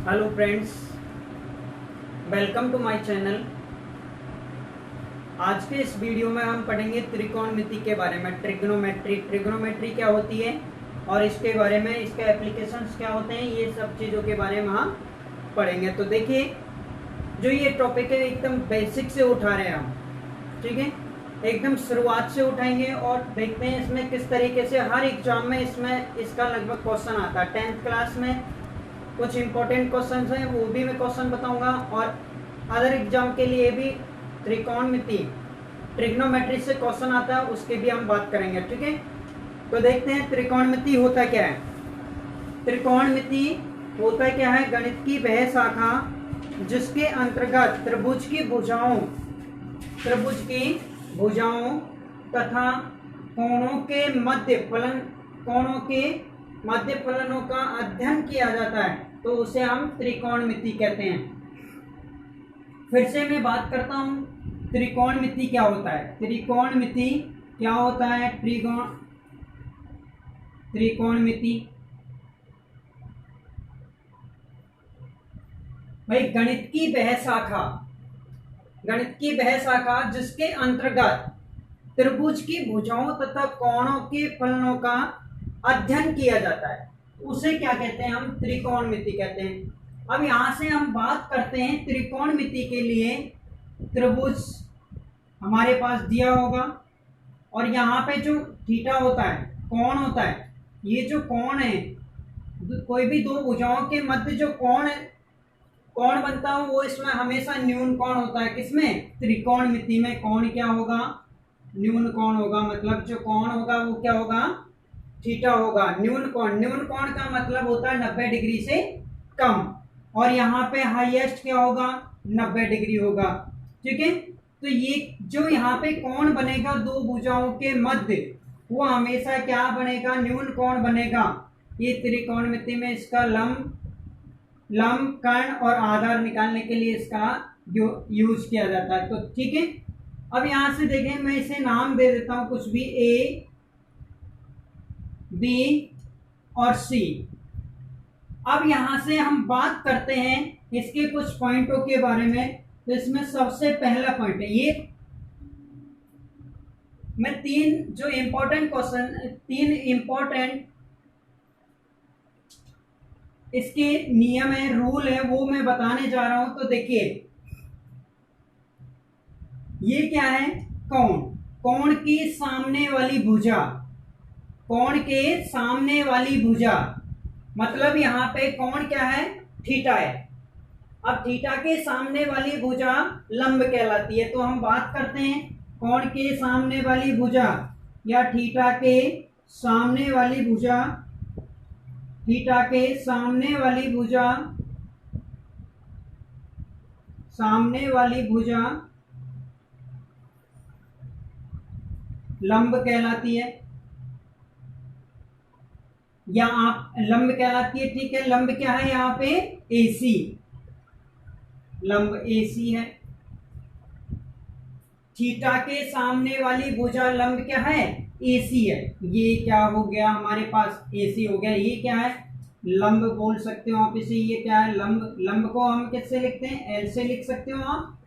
Hello friends, welcome to my channel. आज के इस वीडियो में हम पढ़ेंगे त्रिकोणमिति के बारे में। ट्रिग्नोमेट्री क्या होती है और इसके बारे में, इसके एप्लीकेशंस क्या होते हैं, ये सब चीज़ों के बारे में हम पढ़ेंगे। तो देखिए, जो ये टॉपिक है एकदम बेसिक से उठा रहे हैं हम, ठीक है, एकदम शुरुआत से उठाएंगे और देखते हैं इसमें किस तरीके से हर एग्जाम में इसमें इसका लगभग क्वेश्चन आता है। 10th क्लास में कुछ इंपॉर्टेंट क्वेश्चंस हैं, वो भी मैं क्वेश्चन बताऊंगा, और अदर एग्जाम के लिए भी त्रिकोणमिति ट्रिग्नोमेट्री से क्वेश्चन आता है, उसके भी हम बात करेंगे, ठीक है। तो देखते हैं त्रिकोणमिति होता क्या है। त्रिकोणमिति होता क्या है? गणित की वह शाखा जिसके अंतर्गत त्रिभुज की भुजाओं तथा कोणों के मध्य फलनों का अध्ययन किया जाता है, तो उसे हम त्रिकोणमिति कहते हैं। फिर से मैं बात करता हूं, त्रिकोणमिति क्या होता है। त्रिकोणमिति क्या होता है? त्रिकोणमिति भाई गणित की वह शाखा जिसके अंतर्गत त्रिभुज की भुजाओं तथा कोणों के फलनों का अध्ययन किया जाता है, उसे क्या कहते हैं? हम त्रिकोणमिति कहते हैं। अब यहां से हम बात करते हैं त्रिकोणमिति के लिए। त्रिभुज हमारे पास दिया होगा और यहाँ पे जो थीटा होता है, कोण होता है, ये जो कोण है, कोई भी दो भुजाओं के मध्य जो कोण बनता है वो इसमें हमेशा न्यून कोण होता है। किसमें? त्रिकोणमिति में। कोण क्या होगा? न्यून कोण होगा। मतलब जो कोण होगा वो क्या होगा? थीटा होगा। न्यून कोण का मतलब होता है 90 डिग्री से कम, और यहाँ पे हाईएस्ट क्या होगा? 90 डिग्री होगा, ठीक है। तो ये जो यहाँ पे कोण बनेगा दो भुजाओं के मध्य, वो हमेशा क्या बनेगा? न्यून कोण बनेगा। ये त्रिकोणमिति में इसका लंब, कर्ण और आधार निकालने के लिए इसका यूज किया जाता है। तो ठीक है, अब यहां से देखें, मैं इसे नाम दे देता हूं कुछ भी, ए, बी और सी। अब यहां से हम बात करते हैं इसके कुछ पॉइंटों के बारे में। तो इसमें सबसे पहला पॉइंट है ये, मैं तीन इंपॉर्टेंट इसके नियम है, रूल है, वो मैं बताने जा रहा हूं। तो देखिए, ये क्या है? कोण की सामने वाली भुजा, मतलब यहां पे कोण क्या है? थीटा है। अब थीटा के सामने वाली भुजा लंब कहलाती है। तो हम बात करते हैं कोण के सामने वाली भुजा या थीटा के सामने वाली भुजा लंब कहलाती है, या आप लंब कहलाती है, ठीक है। लंब क्या है यहाँ पे? AC, लंब AC है। थीटा के सामने वाली भुजा लंब क्या है? AC है। ये क्या हो गया हमारे पास? AC हो गया। ये क्या है? लंब बोल सकते हो आप इसे। ये क्या है? लंब को हम किससे लिखते हैं? L से लिख सकते हो आप,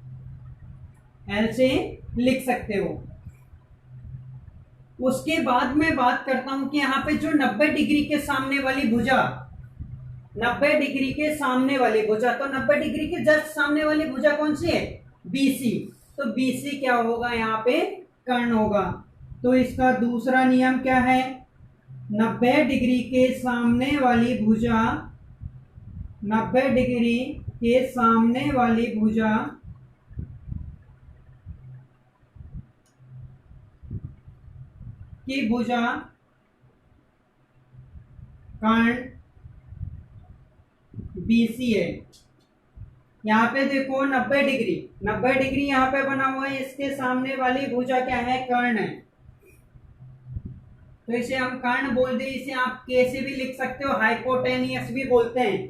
L से लिख सकते हो। उसके बाद मैं बात करता हूं कि यहाँ पे जो 90 डिग्री के सामने वाली भुजा, 90 डिग्री के सामने वाली भुजा, तो 90 डिग्री के जस्ट सामने वाली भुजा कौन सी है? BC। तो BC क्या होगा? यहाँ पे कर्ण होगा। तो इसका दूसरा नियम क्या है? 90 डिग्री के सामने वाली भुजा, 90 डिग्री के सामने वाली भुजा की भुजा कर्ण BC है। यहाँ पे देखो 90 डिग्री यहाँ पे बना हुआ है, इसके सामने वाली भुजा क्या है? कर्ण है। तो इसे हम कर्ण बोल दे। इसे आप कैसे भी लिख सकते हो, हाइपोटेनियस भी बोलते हैं।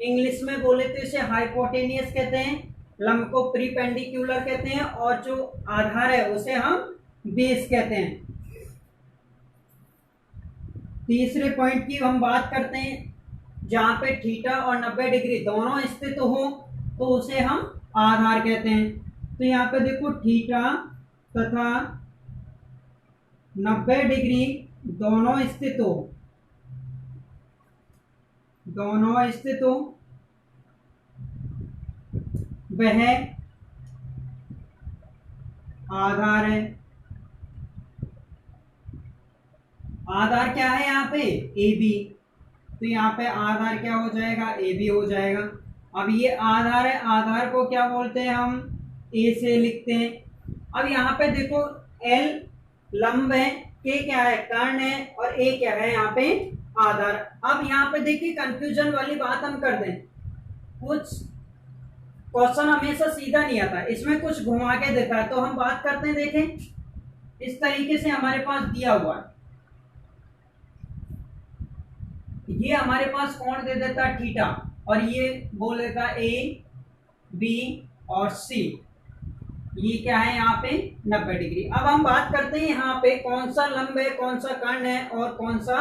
इंग्लिश में बोले तो इसे हाइपोटेनियस कहते हैं, लंब को प्रीपेंडिकुलर कहते हैं, और जो आधार है उसे हम बेस कहते हैं। तीसरे पॉइंट की हम बात करते हैं, जहां पे थीटा और 90 डिग्री दोनों स्थित हो तो उसे हम आधार कहते हैं। तो यहाँ पे देखो थीटा तथा 90 डिग्री दोनों स्थित हो, वह आधार है। आधार क्या है यहाँ पे? A B. तो यहाँ पे आधार क्या हो जाएगा? ए बी हो जाएगा। अब ये आधार है, आधार को क्या बोलते हैं हम? ए से लिखते हैं। अब यहाँ पे देखो एल लंब है, के क्या है? कर्ण है, और ए क्या है यहाँ पे? आधार। अब यहाँ पे देखिए कंफ्यूजन वाली बात हम कर दें, कुछ क्वेश्चन हमेशा सीधा नहीं आता, इसमें कुछ घुमा के देता है। तो हम बात करते हैं, देखें इस तरीके से हमारे पास दिया हुआ है, ये हमारे पास कौन दे देता है? थीटा, और ये बोल देता ए बी और सी, ये क्या है यहाँ पे? 90 डिग्री। अब हम बात करते हैं यहाँ पे कौन सा लंब है, कौन सा कर्ण है और कौन सा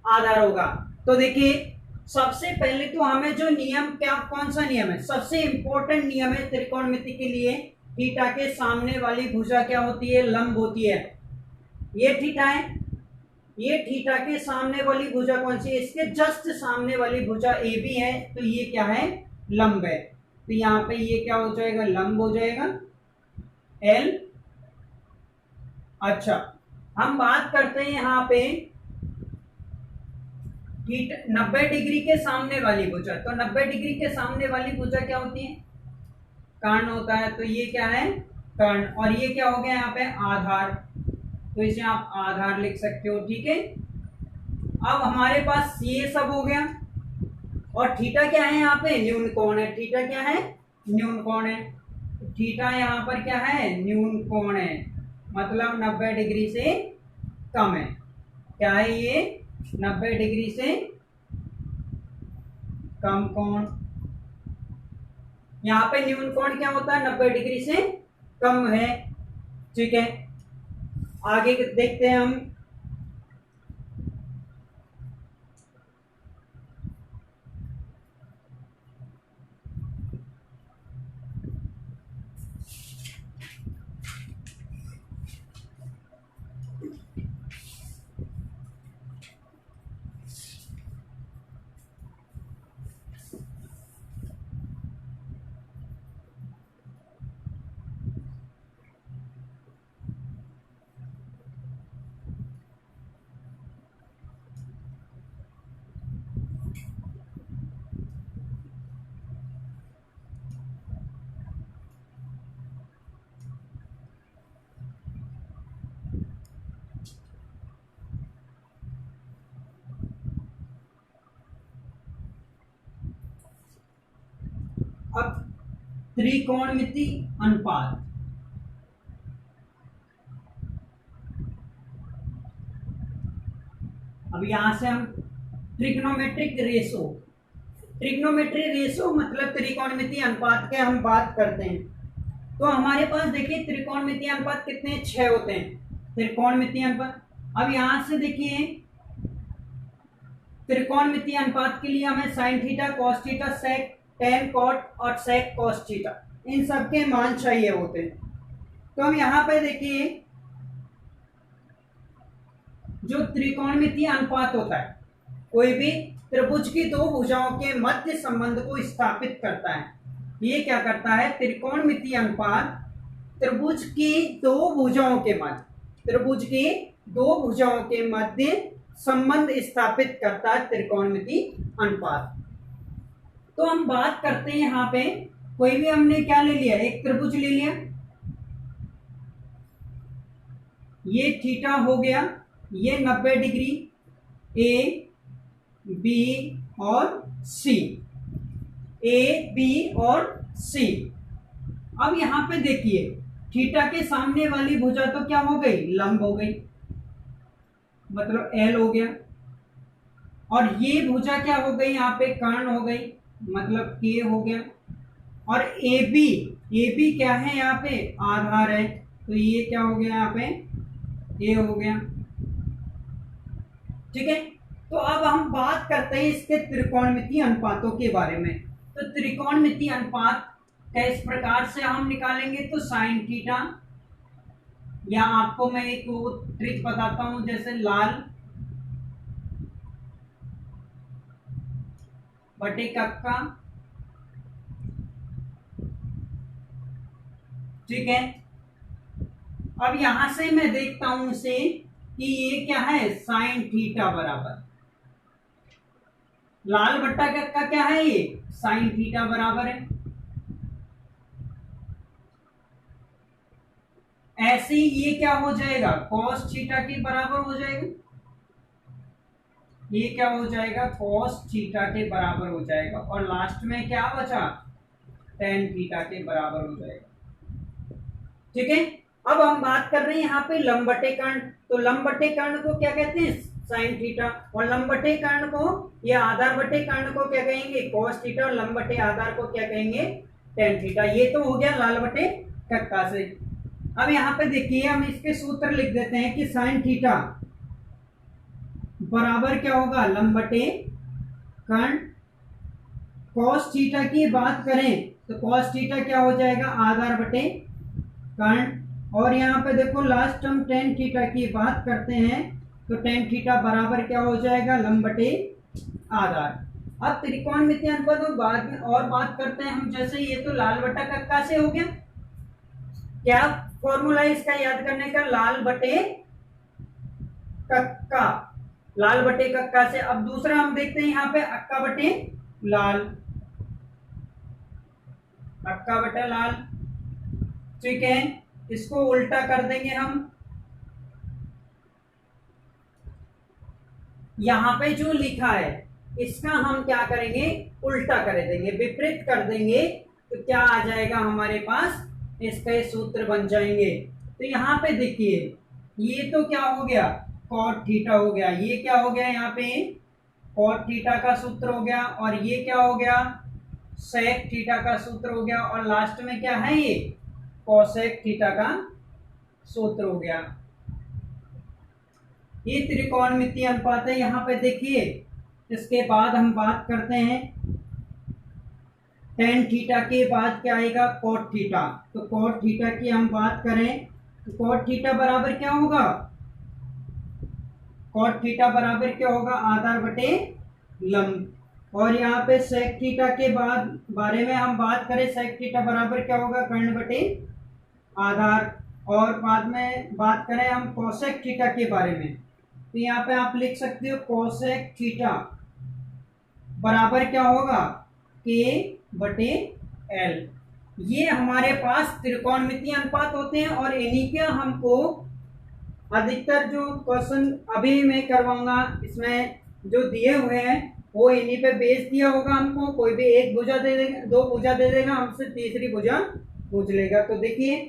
आधार होगा। तो देखिए सबसे पहले तो हमें जो नियम, क्या कौन सा नियम है? सबसे इंपॉर्टेंट नियम है त्रिकोणमिति के लिए, थीटा के सामने वाली भुजा क्या होती है? लंब होती है। ये थीटा है, ये थीटा के सामने वाली भुजा कौन सी है? इसके जस्ट सामने वाली भुजा ए बी है, तो ये क्या है? लंब है। तो यहाँ पे ये क्या हो जाएगा? लंब हो जाएगा एल। अच्छा, हम बात करते हैं यहाँ पे 90 डिग्री के सामने वाली भुजा। तो 90 डिग्री के सामने वाली भुजा क्या होती है? कर्ण होता है। तो ये क्या है? कर्ण। और ये क्या हो गया यहाँ पे? आधार। तो इसे आप आधार लिख सकते हो, ठीक है। अब हमारे पास ये सब हो गया, और थीटा क्या है यहाँ पे? न्यून कोण है। थीटा क्या है? न्यून कोण है। थीटा यहाँ पर क्या है? न्यून कोण है, मतलब 90 डिग्री से कम है। क्या है ये? 90 डिग्री से कम कोण। यहाँ पे न्यून कोण क्या होता है? 90 डिग्री से कम है, ठीक है। आगे देखते हैं हम। अब त्रिकोणमिति अनुपात। अब यहां से हम ट्रिग्नोमेट्रिक रेशो, ट्रिग्नोमेट्री रेशो मतलब त्रिकोणमिति अनुपात के हम बात करते हैं। तो हमारे पास देखिए त्रिकोणमिति अनुपात कितने? 6 होते हैं त्रिकोणमिति अनुपात। अब यहां से देखिए त्रिकोणमिति अनुपात के लिए हमें साइन थीटा, कॉस थीटा, सेक टेन कॉट और सेक कॉस थीटा, इन सब के मान चाहिए होते हैं। तो हम यहाँ पे देखिए जो त्रिकोणमिति अनुपात होता है, कोई भी त्रिभुज की दो भुजाओं के मध्य संबंध को स्थापित करता है। ये क्या करता है? त्रिकोणमिति अनुपात त्रिभुज की दो भुजाओं के मध्य, त्रिभुज की दो भुजाओं के मध्य संबंध स्थापित करता है त्रिकोणमिति अनुपात। तो हम बात करते हैं यहाँ पे, कोई भी हमने क्या ले लिया? एक त्रिभुज ले लिया, ये थीटा हो गया, ये 90 डिग्री, ए बी और सी, ए बी और सी। अब यहां पे देखिए थीटा के सामने वाली भुजा तो क्या हो गई? लंब हो गई, मतलब एल हो गया। और ये भुजा क्या हो गई? यहाँ पे कर्ण हो गई, मतलब के हो गया। और ए बी क्या है? यहाँ पे आधार है, तो ये क्या हो गया? यहाँ पे ए हो गया, ठीक है। तो अब हम बात करते हैं इसके त्रिकोणमितीय अनुपातों के बारे में। तो त्रिकोणमितीय अनुपात इस प्रकार से हम निकालेंगे, तो साइन थीटा, या आपको मैं एक ट्रिक बताता हूं, जैसे लाल बटे कक्का, ठीक है। अब यहां से मैं देखता हूं इसे कि ये क्या है, साइन थीटा बराबर लाल बट्टा कक्का क्या है, ये साइन थीटा बराबर है। ऐसे ही ये क्या हो जाएगा, कॉस थीटा के बराबर हो जाएगा। ये क्या हो जाएगा, कॉस थीटा के बराबर हो जाएगा। और लास्ट में क्या बचा, टेन थीटा के बराबर हो जाएगा, ठीक है। अब हम बात कर रहे हैं यहाँ पे लंब बटे कर्ण। तो लंब बटे कर्ण को क्या कहते हैं, साइन थीटा। और लंब बटे कर्ण को या आधार बटे कर्ण को क्या कहेंगे, कॉस थीटा। और लंब बटे आधार को क्या कहेंगे, टेन थीटा। ये तो हो गया लाल बटे कक्का से। अब यहाँ पे देखिए हम इसके सूत्र लिख देते हैं कि साइन थीटा बराबर क्या होगा, लंब बटे कर्ण। कॉस थीटा की बात करें तो कॉस थीटा क्या हो जाएगा, आधार बटे कर्ण। और यहाँ पे देखो लास्ट हम टेन थीटा की बात करते हैं, तो टेन थीटा बराबर क्या हो जाएगा, लंब बटे आधार। अब त्रिकोणमितीय अनुपात बाद में और बात करते हैं हम। जैसे ये तो लाल बटा कक्का से हो गया, क्या फॉर्मूला इसका याद करने का, लाल बटे कक्का, लाल बटे कक्का से। अब दूसरा हम देखते हैं यहाँ पे अक्का बटे लाल, अक्का बटा लाल, ठीक है। इसको उल्टा कर देंगे हम। यहां पे जो लिखा है इसका हम क्या करेंगे, उल्टा कर देंगे, विपरीत कर देंगे। तो क्या आ जाएगा हमारे पास, इसके सूत्र बन जाएंगे। तो यहाँ पे देखिए ये तो क्या हो गया, कॉट थीटा हो गया। ये क्या हो गया, यहाँ पे कॉट थीटा का सूत्र हो गया। और ये क्या हो गया, सेक थीटा का सूत्र हो गया। और लास्ट में क्या है, ये कोसेक थीटा का सूत्र हो गया। ये त्रिकोणमितीय अनुपात है। यहाँ पे देखिए इसके बाद हम बात करते हैं टेन थीटा के बाद क्या आएगा, कोट थीटा। तो कोट थीटा की हम बात करें तो कोट थीटा बराबर क्या होगा, कोट थीटा बराबर क्या होगा, आधार बटे लंब। और यहाँ पे सेक थीटा के बाद बारे में हम बात करें, सेक थीटा बराबर क्या होगा, कर्ण बटे आधार। और बाद में बात करें हम कोसेक थीटा के बारे में, तो यहाँ पे आप लिख सकते हो कोसेक थीटा बराबर क्या होगा, के बटे एल। ये हमारे पास त्रिकोणमितीय अनुपात होते हैं। और इन्हीं के हमको अधिकतर जो क्वेश्चन अभी मैं करवाऊंगा, इसमें जो दिए हुए हैं वो इन्हीं पे बेस दिया होगा हमको। कोई भी एक भुजा दे देगा, दो भुजा दे देगा, हमसे तीसरी भुजा पूछ लेगा। तो देखिए,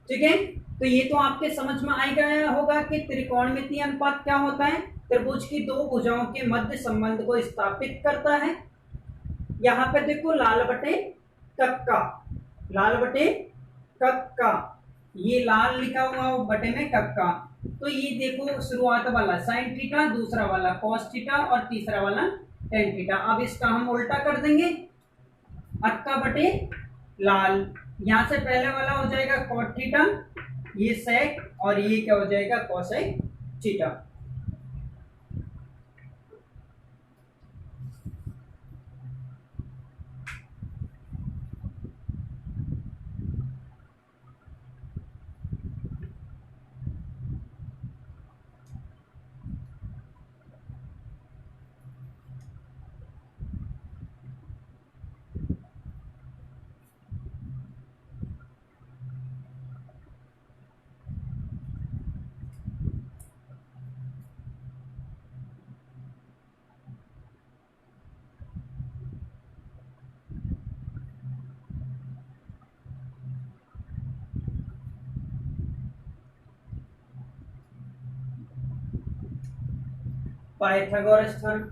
ठीक है। तो ये तो आपके समझ में आ गया होगा कि त्रिकोणमितीय अनुपात क्या होता है, त्रिभुज की दो भुजाओं के मध्य संबंध को स्थापित करता है। यहाँ पे देखो लाल बटे कक्का, लाल बटे कक्का, ये लाल लिखा हुआ बटे में कक्का। तो ये देखो शुरुआत वाला साइन थीटा, दूसरा वाला कॉस थीटा और तीसरा वाला टेन थीटा। अब इसका हम उल्टा कर देंगे, अक्का बटे लाल, यहां से पहले वाला हो जाएगा कॉट थीटा, ये सेक, और ये क्या हो जाएगा, कोसेक थीटा। Pythagoras theorem.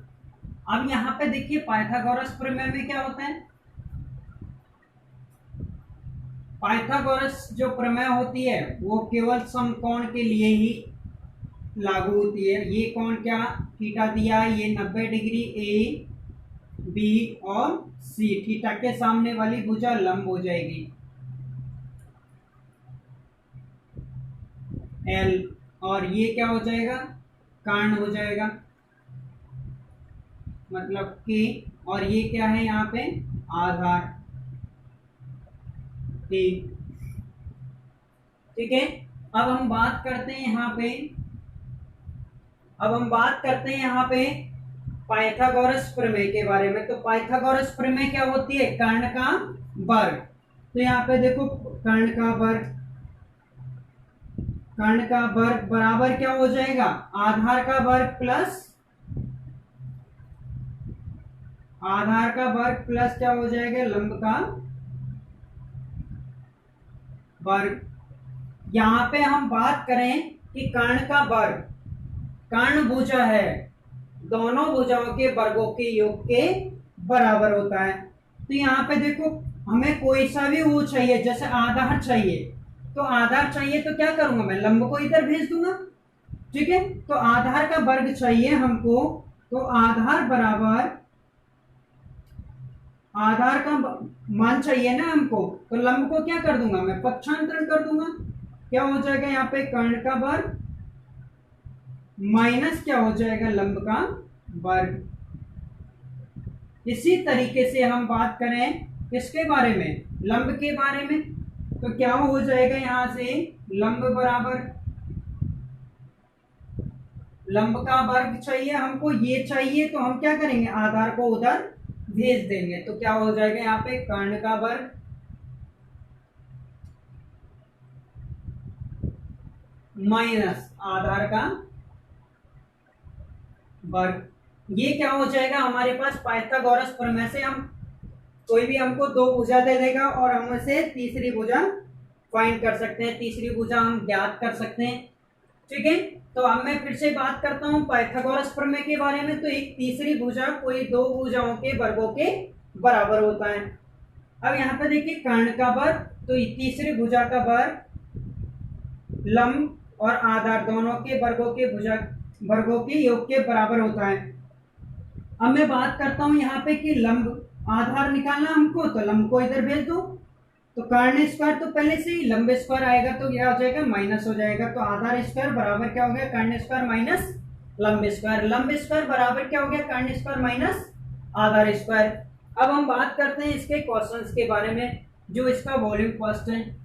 अब यहाँ पे देखिए पाइथागोरस प्रमेय में क्या होता है, पाइथागोरस जो प्रमेय होती है वो केवल समकोण के लिए ही लागू होती है। ये कौन क्या थीटा दिया है, ये 90 डिग्री ए बी और सी, थीटा के सामने वाली भुजा लंब हो जाएगी एल, और ये क्या हो जाएगा, कर्ण हो जाएगा, मतलब के, और ये क्या है यहाँ पे आधार ए। ठीक है, अब हम बात करते हैं यहाँ पे पाइथागोरस प्रमेय के बारे में। तो पाइथागोरस प्रमेय क्या होती है, कर्ण का वर्ग। तो यहाँ पे देखो कर्ण का वर्ग बराबर क्या हो जाएगा, आधार का वर्ग प्लस क्या हो जाएगा, लंब का वर्ग। यहाँ पे हम बात करें कि कर्ण का वर्ग, कर्ण भुजा है, दोनों भुजाओं के वर्गों के योग के बराबर होता है। तो यहाँ पे देखो हमें कोई सा भी वो चाहिए, जैसे आधार चाहिए, तो आधार चाहिए तो क्या करूंगा मैं, लंब को इधर भेज दूंगा। ठीक है, तो आधार का वर्ग चाहिए हमको, तो आधार बराबर आधार का मान चाहिए ना हमको, तो लंब को क्या कर दूंगा मैं, पक्षांतरण कर दूंगा। क्या हो जाएगा यहाँ पे, कर्ण का वर्ग माइनस क्या हो जाएगा, लंब का वर्ग। इसी तरीके से हम बात करें किसके बारे में, लंब के बारे में, तो क्या हो जाएगा यहां से, लंब बराबर लंब का वर्ग चाहिए हमको, ये चाहिए, तो हम क्या करेंगे, आधार को उधर भेज देंगे। तो क्या हो जाएगा यहाँ पे, कर्ण का वर्ग माइनस आधार का वर्ग। ये क्या हो जाएगा हमारे पास, पाइथागोरस प्रमेय से हम कोई भी हमको दो भुजा दे देगा और हम उसे तीसरी भुजा फाइंड कर सकते हैं, तीसरी भुजा हम ज्ञात कर सकते हैं। ठीक है, तो अब मैं फिर से बात करता हूं पाइथागोरस प्रमेय के बारे में। तो एक तीसरी भुजा कोई दो भुजाओं के वर्गों के बराबर होता है। अब यहाँ पे देखिए कर्ण का वर्ग, तो तीसरी भुजा का वर्ग लंब और आधार दोनों के वर्गों के योग के बराबर होता है। अब मैं बात करता हूं यहाँ पे कि लंब आधार निकालना हमको, तो लंब को इधर भेज दो, तो कर्ण स्क्वायर तो पहले से ही, लंब स्क्वायर आएगा तो क्या हो जाएगा, माइनस हो जाएगा। तो आधार स्क्वायर बराबर क्या हो गया, कर्ण स्क्वायर माइनस लंब स्क्वायर, लंब स्क्वायर बराबर क्या हो गया, कर्ण स्क्वायर माइनस आधार स्क्वायर। अब हम बात करते हैं इसके क्वेश्चंस के बारे में, जो इसका वॉल्यूम फर्स्ट है।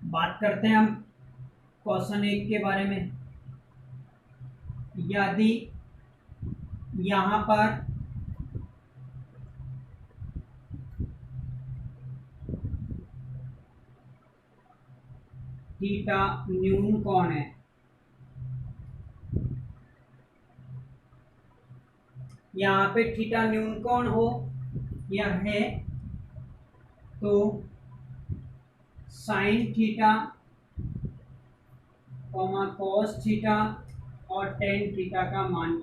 बात करते हैं हम क्वेश्चन 1 के बारे में। यदि यहां पर थीटा न्यून कोण है, यहाँ पे थीटा न्यून कोण हो यह है, तो साइन थीटा कॉस थीटा और टेन थीटा का मान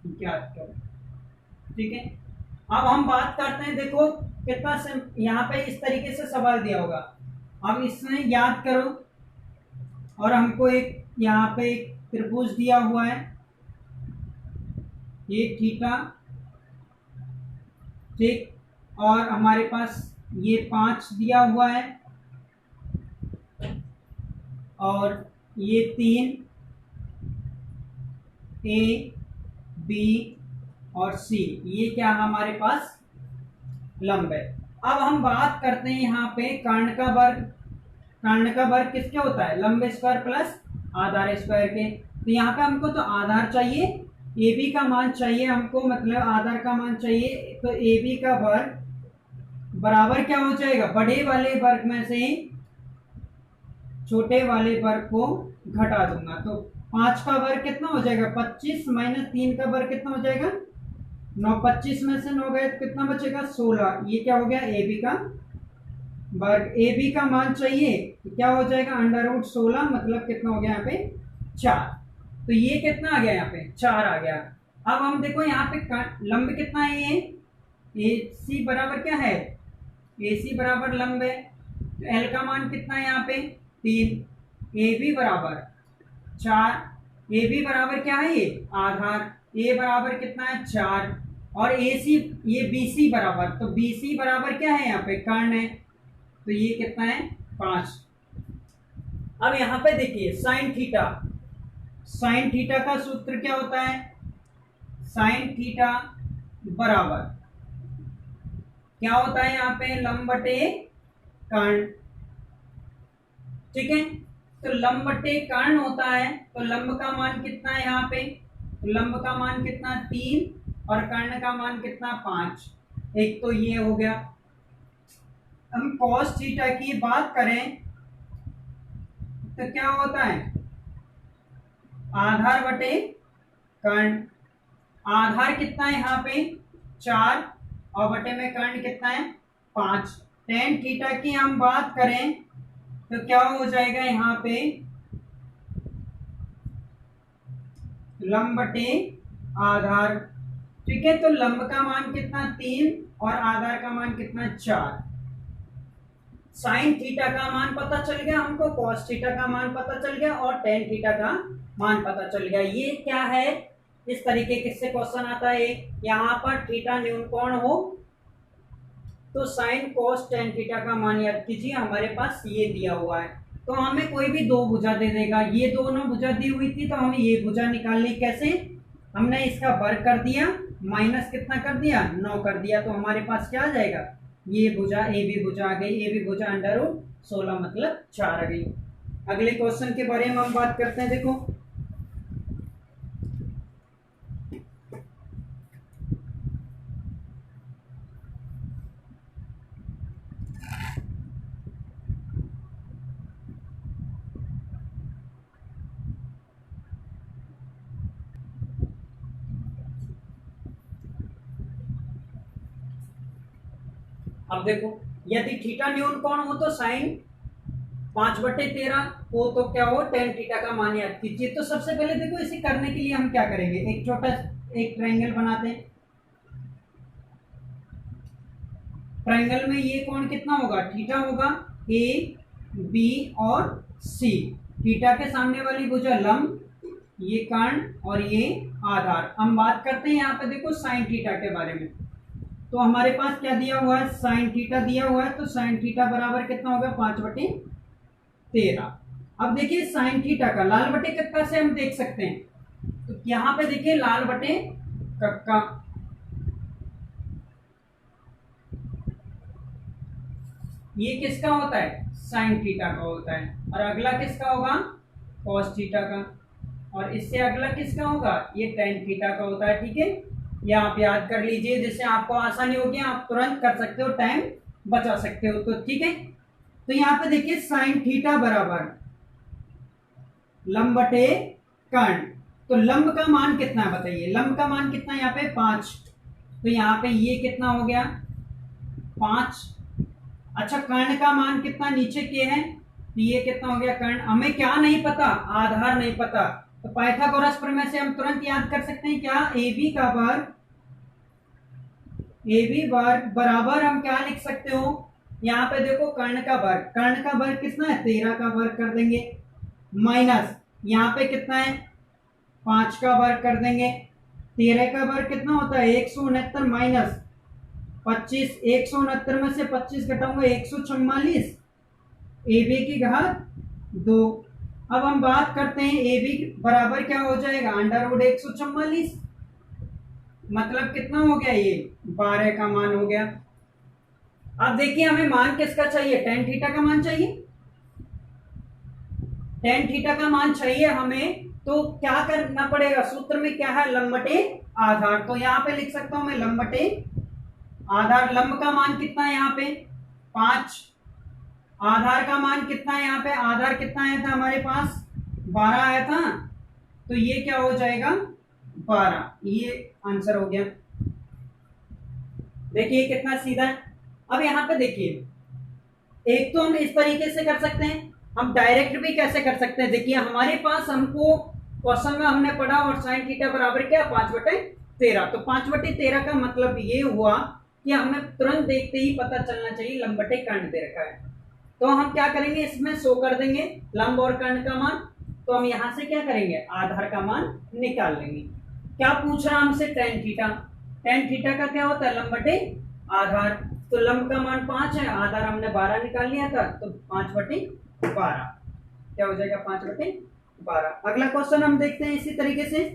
ज्ञात करो। ठीक है, अब हम बात करते हैं, देखो कितना यहाँ पे इस तरीके से सवाल दिया होगा, अब इसमें याद करो, और हमको एक यहाँ पे एक त्रिभुज दिया हुआ है, ये थीटा, ठीक, और हमारे पास ये 5 दिया हुआ है, और ये 3 ए बी और सी, ये क्या हमारे पास लंब है। अब हम बात करते हैं यहाँ पे कर्ण का वर्ग। कर्ण का वर्ग किसके होता है, लंब स्क्वायर प्लस आधार स्क्वायर के। तो यहाँ पे हमको तो आधार चाहिए, ए बी का मान चाहिए हमको, मतलब आधार का मान चाहिए, तो ए बी का वर्ग बराबर क्या हो जाएगा, बड़े वाले वर्ग में से छोटे वाले वर्ग को घटा दूंगा। तो 5 का वर्ग कितना हो जाएगा 25 माइनस 3 का वर्ग कितना हो जाएगा 9। 25 में से 9 गए तो कितना बचेगा 16। ये क्या हो गया ए बी का वर्ग। ए बी का मान चाहिए तो क्या हो जाएगा अंडर रूट 16 मतलब कितना हो गया यहाँ पे 4। तो ये कितना आ गया यहाँ पे 4 आ गया। अब हम देखो यहाँ पे लंब कितना है ये ए सी बराबर क्या है ए सी बराबर लंब है। तो एल का मान कितना है यहाँ पे 3। ए बी बराबर 4। ए बी बराबर क्या है ये आधार। ए बराबर कितना है 4 और ए सी ये बी सी बराबर, तो बी सी बराबर क्या है यहाँ पे कर्ण है। तो ये कितना है 5। अब यहाँ पे देखिए साइन थीटा, साइन थीटा का सूत्र क्या होता है, साइन थीटा बराबर क्या होता है यहाँ पे लंब बटे कर्ण। ठीक है, तो लंब बटे कर्ण होता है। तो लंब का मान कितना है यहाँ पे, तो लंब का मान कितना 3 और कर्ण का मान कितना 5। एक तो ये हो गया। हम cos थीटा की बात करें तो क्या होता है आधार बटे कर्ण। आधार कितना है यहाँ पे 4 और बटे में कर्ण कितना है 5। tan थीटा की हम बात करें तो क्या हो जाएगा यहाँ पे लंब बटे आधार। ठीक है, तो लंब का मान कितना 3 और आधार का मान कितना 4। साइन थीटा का मान पता चल गया हमको, कॉस थीटा का मान पता चल गया और टेन थीटा का मान पता चल गया। ये क्या है, इस तरीके किससे क्वेश्चन आता है, यहाँ पर थीटा न्यून कोण हो तो साइन कॉस टेन थीटा का मान याद कीजिए। हमारे पास ये दिया हुआ है तो हमें कोई भी दो भुजा दे देगा। ये दोनों भुजा दी हुई थी तो हमें ये भुजा निकालनी कैसे, हमने इसका वर्ग कर दिया माइनस कितना कर दिया 9 कर दिया। तो हमारे पास क्या आ जाएगा ये भुजा ए बी भुजा आ गई। ए बी भुजा अंडर रूट 16 मतलब 4 आ गई। अगले क्वेश्चन के बारे में हम बात करते हैं। देखो अब देखो यदि थीटा न्यून कोण हो तो साइन 5/13 हो तो क्या हो टेन थीटा का मान याद कीजिए। तो सबसे पहले देखो इसे करने के लिए हम क्या करेंगे, एक छोटा एक ट्रायंगल बनाते हैं। ट्रायंगल में ये कोण कितना होगा थीटा होगा, ए बी और सी। थीटा के सामने वाली भुजा लंब, ये कर्ण और ये आधार। हम बात करते हैं यहाँ पे देखो साइन थीटा के बारे में। तो हमारे पास क्या दिया हुआ है साइन थीटा दिया हुआ है। तो साइन थीटा बराबर कितना होगा 5/13। अब देखिए साइन थीटा का लाल बटे कक्का से हम देख सकते हैं। तो यहाँ पे देखिए लाल बटे कक्का, ये किसका होता है साइन थीटा का होता है। और अगला किसका होगा कॉस थीटा का, और इससे अगला किसका होगा ये टेन थीटा का होता है। ठीक है, या आप याद कर लीजिए जिससे आपको आसानी होगी, आप तुरंत कर सकते हो, टाइम बचा सकते हो। तो ठीक है, तो यहाँ पे देखिए साइन थीटा बराबर लंब बटे कर्ण। तो लंब का मान कितना है बताइए, लंब का मान कितना है यहाँ पे 5। तो यहाँ पे ये कितना हो गया 5। अच्छा कर्ण का मान कितना नीचे के है, तो ये कितना हो गया कर्ण। हमें क्या नहीं पता आधार नहीं पता, तो पाइथागोरस प्रमेय से हम तुरंत याद कर सकते हैं क्या ए बी का वर्ग, ए बी वर्ग बराबर हम क्या लिख सकते हो यहाँ पे देखो कर्ण का वर्ग। कर्ण का वर्ग कितना है 13 का वर्ग कर देंगे, माइनस यहाँ पे कितना है 5 का वर्ग कर देंगे। 13 का वर्ग कितना होता है 169 माइनस 25, 169 में से 25 घटाऊंगा 144, ए बी की घात 2। अब हम बात करते हैं ए बी बराबर क्या हो जाएगा अंडर रूट 144, मतलब कितना हो गया ये 12 का मान हो गया। अब देखिए हमें मान किसका चाहिए टेन थीटा का मान चाहिए, टेन थीटा का मान चाहिए हमें। तो क्या करना पड़ेगा सूत्र में क्या है लंब बटे आधार। तो यहाँ पे लिख सकता हूं मैं लंब बटे आधार लंब का मान कितना है यहाँ पे 5, आधार का मान कितना है यहाँ पे, आधार कितना आया था हमारे पास 12 आया था, तो ये क्या हो जाएगा 12, ये आंसर हो गया। देखिए कितना सीधा है। अब यहाँ पे देखिए, एक तो हम इस तरीके से कर सकते हैं, हम डायरेक्ट भी कैसे कर सकते हैं। देखिए हमारे पास हमको क्वेश्चन में हमने पढ़ा और साइन थीटा बराबर क्या 5/13, तो 5/13 का मतलब ये हुआ कि हमें तुरंत देखते ही पता चलना चाहिए लंब बटे कर्ण दे रखा है, तो हम क्या करेंगे इसमें शो कर देंगे लंब और कर्ण का मान। तो हम यहां से क्या करेंगे आधार का मान निकाल लेंगे। क्या पूछ रहा हमसे टेन थीटा, टेन थीटा का क्या होता है लंब बटे आधार, तो लंब का मान 5 है, आधार हमने 12 निकाल लिया था, तो 5/12 क्या हो जाएगा 5/12। अगला क्वेश्चन हम देखते हैं इसी तरीके से।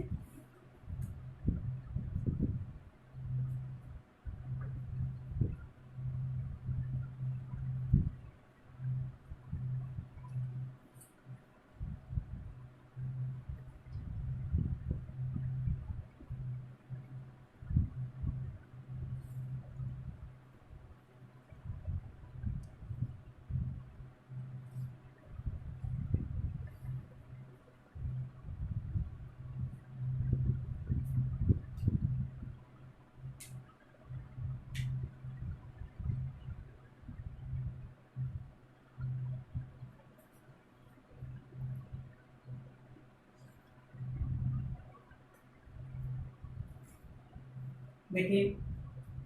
देखिए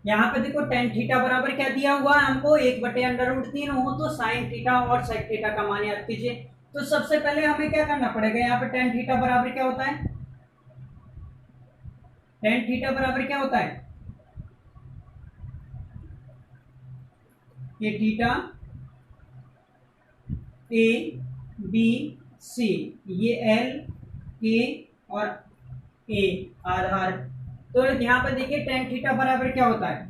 यहाँ पे देखो टेन थीटा बराबर क्या दिया हुआ है हमको 1/√3 हो, तो साइन थीटा और सेक थीटा का मान याद कीजिए। तो सबसे पहले हमें क्या करना पड़ेगा, यहाँ पे टेन थीटा बराबर क्या होता है, टेन थीटा बराबर क्या होता है ये थीटा ए बी सी, ये एल के और ए आधार। तो यहाँ पे देखिए टेन थीटा बराबर क्या होता है,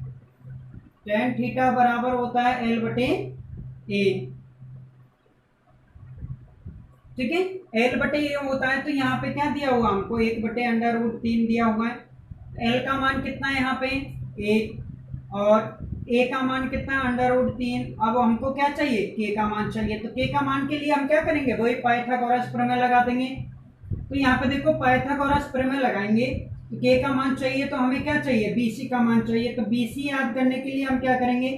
टेन थीटा बराबर होता है एल बटे ए, ठीक है एल बटे ए होता है। तो यहाँ पे क्या दिया हुआ हमको 1/√3 दिया हुआ है, एल का मान कितना है यहाँ पे 1 और ए का मान कितना है √3। अब हमको क्या चाहिए के का मान चाहिए, तो के का मान के लिए हम क्या करेंगे वही पाइथागोरस प्रमेय लगा देंगे। तो यहाँ पे देखो पाइथागोरस प्रमेय लगाएंगे, तो के का मान चाहिए तो हमें क्या चाहिए बीसी का मान चाहिए, तो बीसी याद करने के लिए हम क्या करेंगे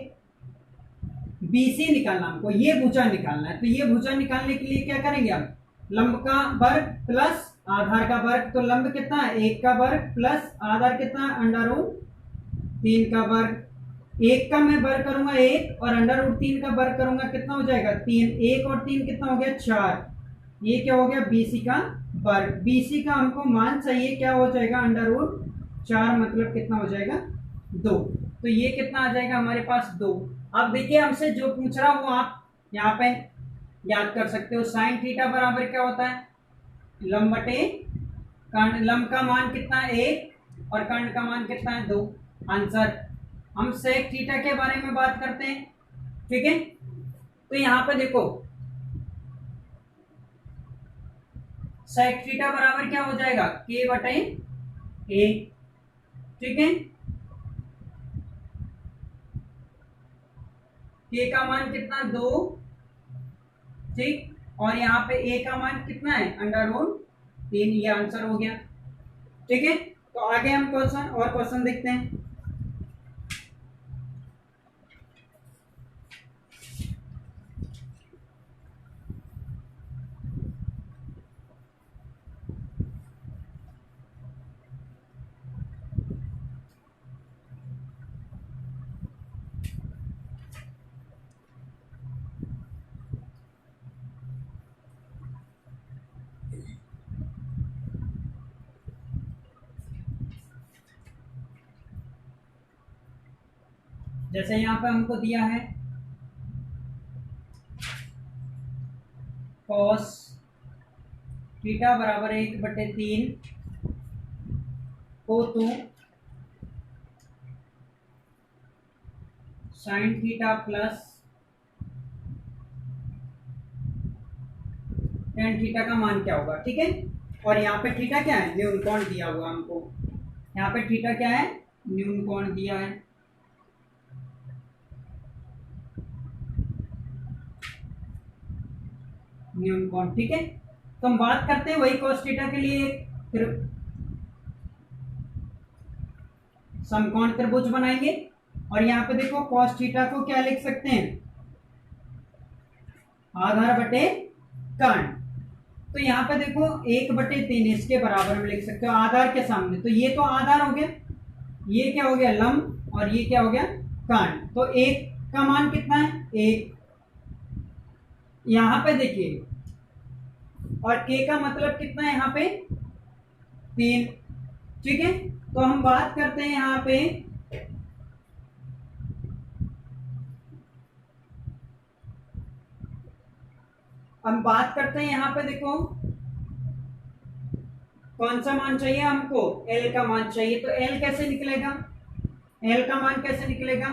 बीसी निकालना, हमको ये भुजा निकालना है। तो ये भुजा निकालने के लिए क्या करेंगे हम लंब का वर्ग प्लस आधार का वर्ग, तो लंब कितना है 1 का वर्ग प्लस आधार कितना है √3 का वर्ग। 1 का मैं वर्ग करूंगा 1 और √3 का वर्ग करूंगा कितना हो जाएगा 3, 1 और 3 कितना हो गया 4, ये क्या हो गया बीसी का वर्ग। बीसी का हमको मान चाहिए क्या हो जाएगा √4 मतलब कितना हो जाएगा 2, तो ये कितना आ जाएगा हमारे पास 2। अब देखिए हमसे जो पूछ रहा वो आप यहाँ पे याद कर सकते हो, साइन थीटा बराबर क्या होता है लंब बटे कर्ण, लंब का मान कितना है 1 और कर्ण का मान कितना है 2 आंसर। हम सेक थीटा के बारे में बात करते हैं, ठीक है। तो यहाँ पे देखो सेक थीटा बराबर क्या हो जाएगा के बटे ए, ठीक है। के का मान कितना 2, ठीक, और यहाँ पे ए का मान कितना है √3, ये आंसर हो गया, ठीक है। तो आगे हम क्वेश्चन और क्वेश्चन देखते हैं। जैसे यहाँ पे हमको दिया है cos थीटा बराबर 1/3 को तो sine theta plus tan theta का मान क्या होगा, ठीक है। और यहाँ पे थीटा क्या है न्यून कोण दिया हुआ हमको, यहाँ पे थीटा क्या है न्यून कोण दिया है, न्यून कोण, ठीक है। तो हम बात करते हैं वही cos थीटा के लिए फिर समकोण त्रिभुज बनाएंगे। और यहाँ पे देखो cos थीटा को क्या लिख सकते हैं, आधार बटे कर्ण। तो यहाँ पे देखो 1/3 इसके बराबर में लिख सकते हो आधार के सामने, तो ये तो आधार हो गया, ये क्या हो गया लंब, और ये क्या हो गया कर्ण। तो 1 का मान कितना है 1, यहाँ पे देखिए, और k का मतलब कितना है यहाँ पे 3, ठीक है। तो हम बात करते हैं यहाँ पे यहाँ पे देखो कौन सा मान चाहिए हमको, L का मान चाहिए। तो L कैसे निकलेगा, L का मान कैसे निकलेगा,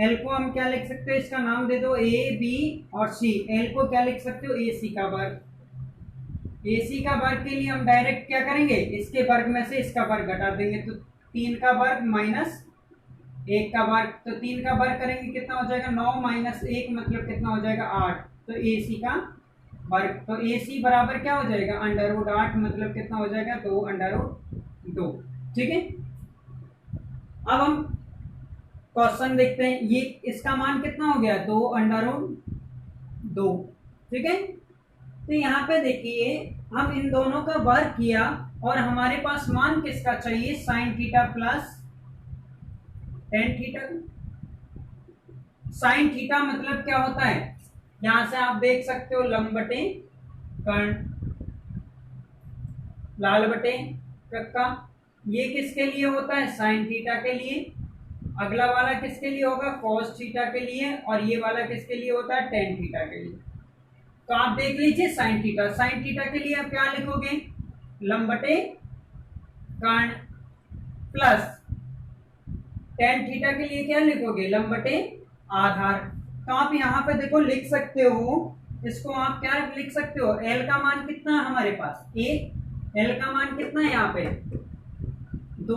L को हम क्या लिख सकते हो, इसका नाम दे दो A B और C। L को क्या लिख सकते हो AC का वर्ग। AC का वर्ग के लिए हम डायरेक्ट क्या करेंगे, इसके वर्ग में से इसका वर्ग घटा देंगे, तो 3 का वर्ग माइनस 1 का वर्ग, तो 3 का वर्ग करेंगे कितना हो जाएगा 9 माइनस 1 मतलब कितना हो जाएगा 8, तो AC का वर्ग। तो AC बराबर क्या हो जाएगा √8 मतलब कितना हो जाएगा 2 ठीक है। अब हम क्वेश्चन देखते हैं, ये इसका मान कितना हो गया 2 ठीक है। तो यहाँ पे देखिए हम इन दोनों का वर्ग किया और हमारे पास मान किसका चाहिए, sine theta plus tan theta. Sine theta मतलब क्या होता है, यहां से आप देख सकते हो लंब बटे कर्ण, लाल बटे कक्का। ये किसके लिए होता है, साइन थीटा के लिए। अगला वाला किसके लिए होगा, कॉस थीटा के लिए। और ये वाला किसके लिए होता है, टेन थीटा के लिए। तो आप देख लीजिए साइन थीटा, साइन थीटा के लिए आप क्या लिखोगे, लंब बटे कर्ण प्लस टेन थीटा के लिए क्या लिखोगे, लंब बटे आधार। तो आप यहाँ पे देखो लिख सकते हो, इसको आप क्या लिख सकते हो, L का मान कितना है हमारे पास 1, L का मान कितना है यहाँ पे 2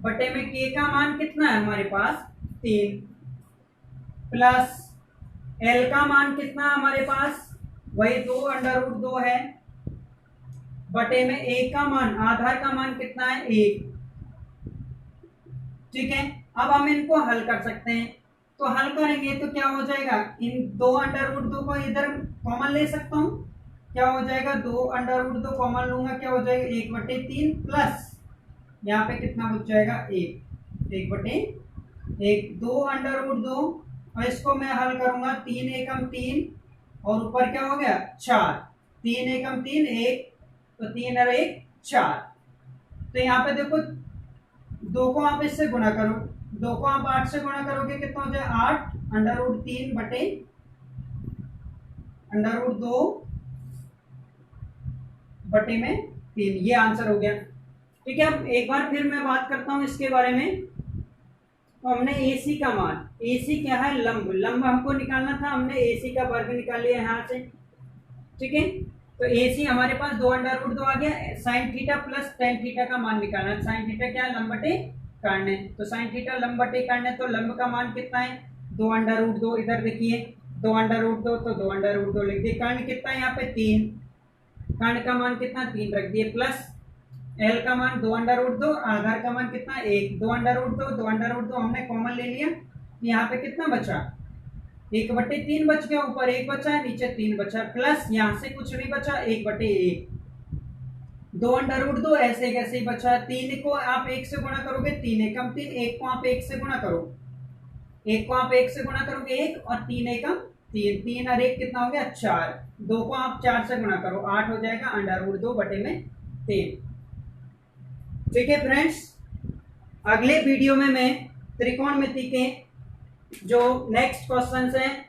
बटे में K का मान कितना है हमारे पास 3 प्लस L का मान कितना है हमारे पास वही 2 है बटे में A का मान, आधार का मान कितना है 1, ठीक है। अब हम इनको हल कर सकते हैं, तो हल करेंगे तो क्या हो जाएगा, इन 2 को इधर कॉमन ले सकता हूं, क्या हो जाएगा 2 कॉमन लूंगा, क्या हो जाएगा 1/3 प्लस यहाँ पे कितना बच जाएगा 1/1 2 और इसको मैं हल करूंगा 3 एकम 3 और ऊपर क्या हो गया 4, 3 एकम 3 1, तो 3 और 1 4। तो यहाँ पे देखो 2 को आप इससे गुणा करो, 2 को आप 8 से गुणा करोगे कितना हो जाए 8 √3 बटे √2 बटे में 3, ये आंसर हो गया, ठीक है। अब एक बार फिर मैं बात करता हूं इसके बारे में। तो हमने AC का मान, AC क्या है लंब, लंब हमको निकालना था, हमने AC का वर्ग निकाल लिया यहाँ से, ठीक है। तो AC हमारे पास 2 आ गया, sine theta plus tan theta का मान निकालना है। साइन थीटा क्या है, लंब बटे कर्ण है, तो साइन थीटा लंब बटे कर्ण है, तो लंब का मान कितना है 2 इधर देखिए 2 तो 2 लिख दिए। कर्ण कितना है यहाँ पे 3, कर्ण का मान कितना 3 रख दिए, प्लस L का मान 2 आधार का मान कितना 1, 2 हमने कॉमन ले लिया, यहाँ पे कितना बचा 1/3 बच गया, ऊपर 1 बचा है नीचे 3 बचा, प्लस यहाँ से कुछ नहीं बचा 1/1, 2 ऐसे कैसे ही बचा। 3 को आप 1 से गुणा करोगे 3 एकम 3, 1 को आप 1 से गुणा करो, 1 को आप 1 से गुणा करोगे 1 और 3 एकम 3, 3 और 1 कितना हो गया 4, 2 को आप 4 से गुणा करो 8 हो जाएगा √2 बटे में 3, ठीक है फ्रेंड्स। अगले वीडियो में मैं त्रिकोणमिति के जो नेक्स्ट क्वेश्चंस हैं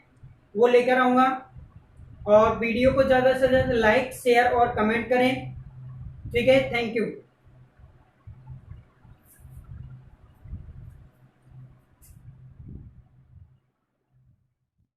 वो लेकर आऊंगा, और वीडियो को ज़्यादा से ज़्यादा लाइक शेयर और कमेंट करें, ठीक है। Thank you.